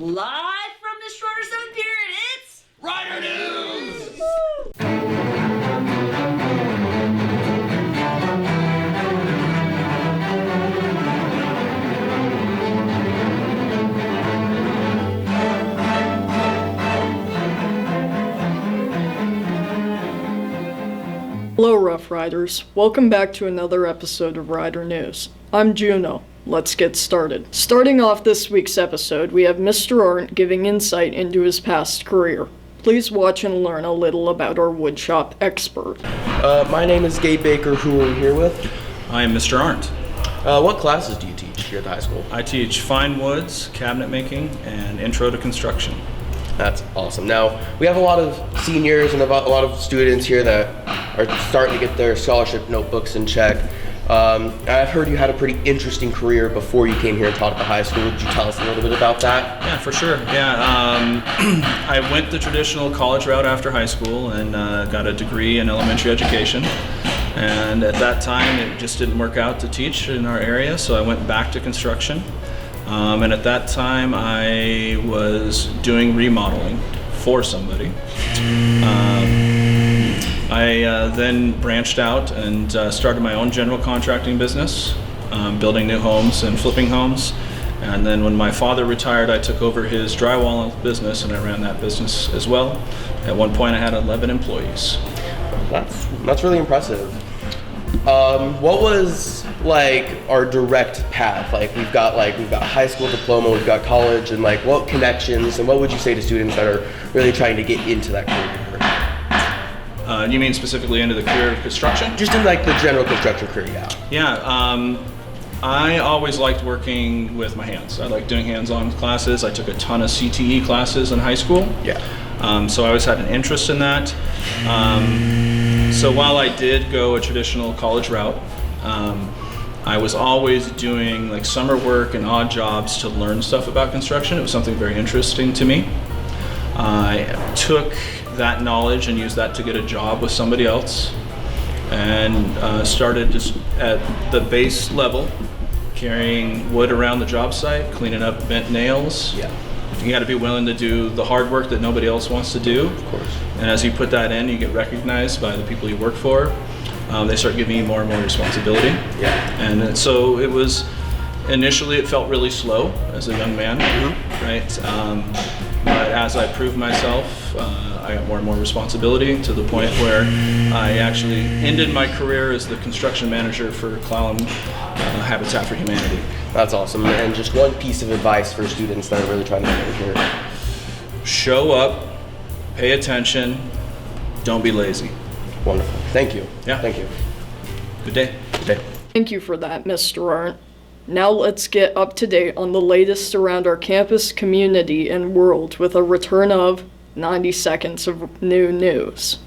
Live from the shorter 7th period, it's Rider News! Hello, Rough Riders. Welcome back to another episode of Rider News. I'm Juno. Let's get started. Starting off this week's episode, we have Mr. Arndt giving insight into his past career. Please watch and learn a little about our woodshop expert. My name is Gabe Baker. Who are we here with? I am Mr. Arndt. What classes do you teach here at the high school? I teach fine woods, cabinet making, and intro to construction. That's awesome. Now, we have a lot of seniors and a lot of students here that are starting to get their scholarship notebooks in check. I've heard you had a pretty interesting career before you came here and taught at the high school. Would you tell us a little bit about that? Yeah, for sure. Yeah, I went the traditional college route after high school and got a degree in elementary education. And at that time, it just didn't work out to teach in our area, so I went back to construction. And at that time, I was doing remodeling for somebody. I then branched out and started my own general contracting business, building new homes and flipping homes. And then when my father retired, I took over his drywall business and I ran that business as well. At one point, I had 11 employees. That's really impressive. What was like our direct path? We've got high school diploma, we've got college, and what connections, and what would you say to students that are really trying to get into that career? You mean specifically into the career of construction? Just in the general construction career, yeah. Yeah, I always liked working with my hands. I liked doing hands-on classes. I took a ton of CTE classes in high school. Yeah. So I always had an interest in that. So while I did go a traditional college route, I was always doing summer work and odd jobs to learn stuff about construction. It was something very interesting to me. I took that knowledge and used that to get a job with somebody else, and started just at the base level, carrying wood around the job site, cleaning up bent nails. Yeah. You got to be willing to do the hard work that nobody else wants to do. Of course. And as you put that in, you get recognized by the people you work for. They start giving you more and more responsibility. Yeah. And so it was, initially it felt really slow as a young man, right? But as I proved myself, I got more and more responsibility to the point where I actually ended my career as the construction manager for Clallam Habitat for Humanity. That's awesome. And just one piece of advice for students that are really trying to get in here. Show up, pay attention, don't be lazy. Wonderful. Thank you. Yeah. Thank you. Good day. Good day. Thank you for that, Mr. Arndt. Now let's get up to date on the latest around our campus, community, and world with a return of 90 seconds of new news.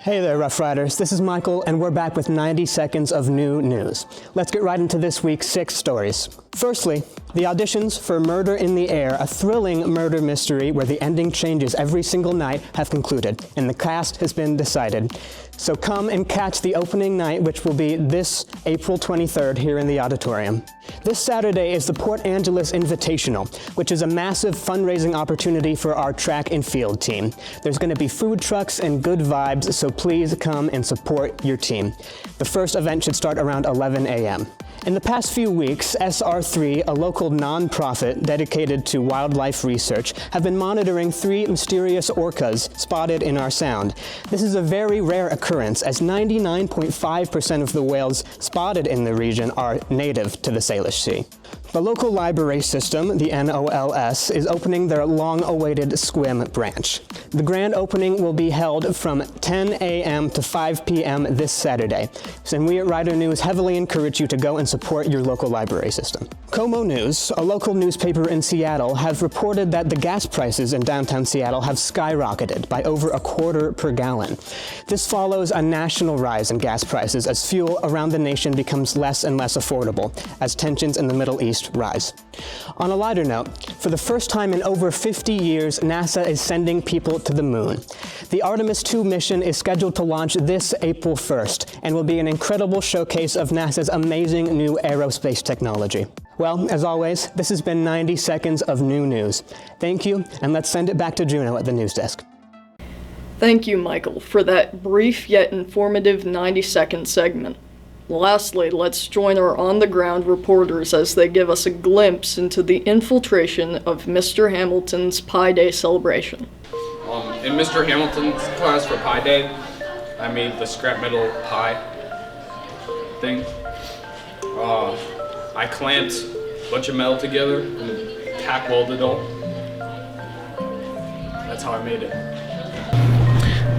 Hey there, Rough Riders. This is Michael, and we're back with 90 seconds of new news. Let's get right into this week's 6 stories. Firstly, the auditions for Murder in the Air, a thrilling murder mystery where the ending changes every single night, have concluded, and the cast has been decided. So come and catch the opening night, which will be this April 23rd here in the auditorium. This Saturday is the Port Angeles Invitational, which is a massive fundraising opportunity for our track and field team. There's going to be food trucks and good vibes, so please come and support your team. The first event should start around 11 a.m. In the past few weeks, SR3, a local nonprofit dedicated to wildlife research, have been monitoring 3 mysterious orcas spotted in our sound. This is a very rare occurrence, as 99.5% of the whales spotted in the region are native to the Salish Sea. The local library system, the NOLS, is opening their long-awaited Squim branch. The grand opening will be held from 10 a.m. to 5 p.m. this Saturday. And we at Rider News heavily encourage you to go and support your local library system. Como News, a local newspaper in Seattle, have reported that the gas prices in downtown Seattle have skyrocketed by over $0.25 per gallon. This follows a national rise in gas prices as fuel around the nation becomes less and less affordable as tensions in the Middle East rise. On a lighter note, for the first time in over 50 years, NASA is sending people to the moon. The Artemis II mission is scheduled to launch this April 1st and will be an incredible showcase of NASA's amazing new aerospace technology. Well, as always, this has been 90 seconds of new news. Thank you, and let's send it back to Juno at the news desk. Thank you, Michael, for that brief yet informative 90-second segment. Lastly, let's join our on-the-ground reporters as they give us a glimpse into the infiltration of Mr. Hamilton's Pi Day celebration. In Mr. Hamilton's class for Pi Day, I made the scrap metal pie thing. I clamped a bunch of metal together and tack welded it all. That's how I made it.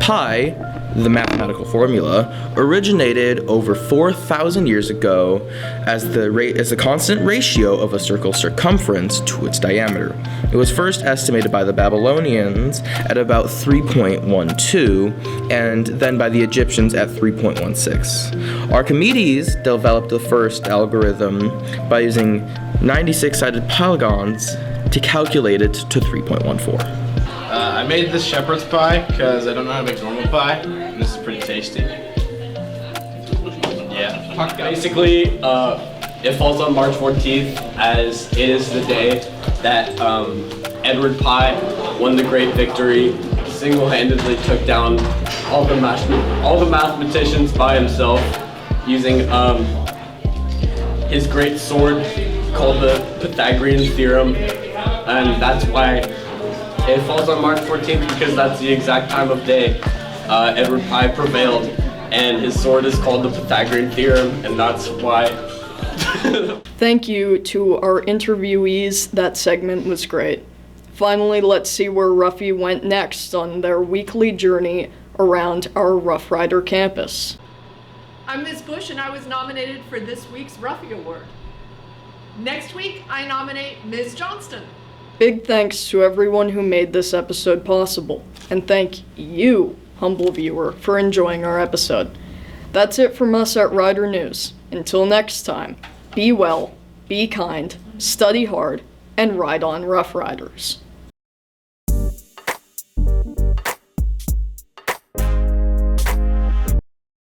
Pi, the mathematical formula, originated over 4,000 years ago as the constant ratio of a circle's circumference to its diameter. It was first estimated by the Babylonians at about 3.12 and then by the Egyptians at 3.16. Archimedes developed the first algorithm by using 96-sided polygons to calculate it to 3.14. I made this shepherd's pie because I don't know how to make normal pie, and this is pretty tasty. Yeah. Basically, it falls on March 14th as it is the day that Edward Pye won the great victory, single-handedly took down all the mathematicians by himself using his great sword called the Pythagorean theorem, and that's why it falls on March 14th because that's the exact time of day Edward Pye prevailed, and his sword is called the Pythagorean theorem, and that's why. Thank you to our interviewees. That segment was great. Finally, let's see where Ruffy went next on their weekly journey around our Rough Rider campus. I'm Ms. Bush, and I was nominated for this week's Ruffy Award. Next week, I nominate Ms. Johnston. Big thanks to everyone who made this episode possible, and thank you, humble viewer, for enjoying our episode. That's it from us at Rider News. Until next time, be well, be kind, study hard, and ride on, Rough Riders.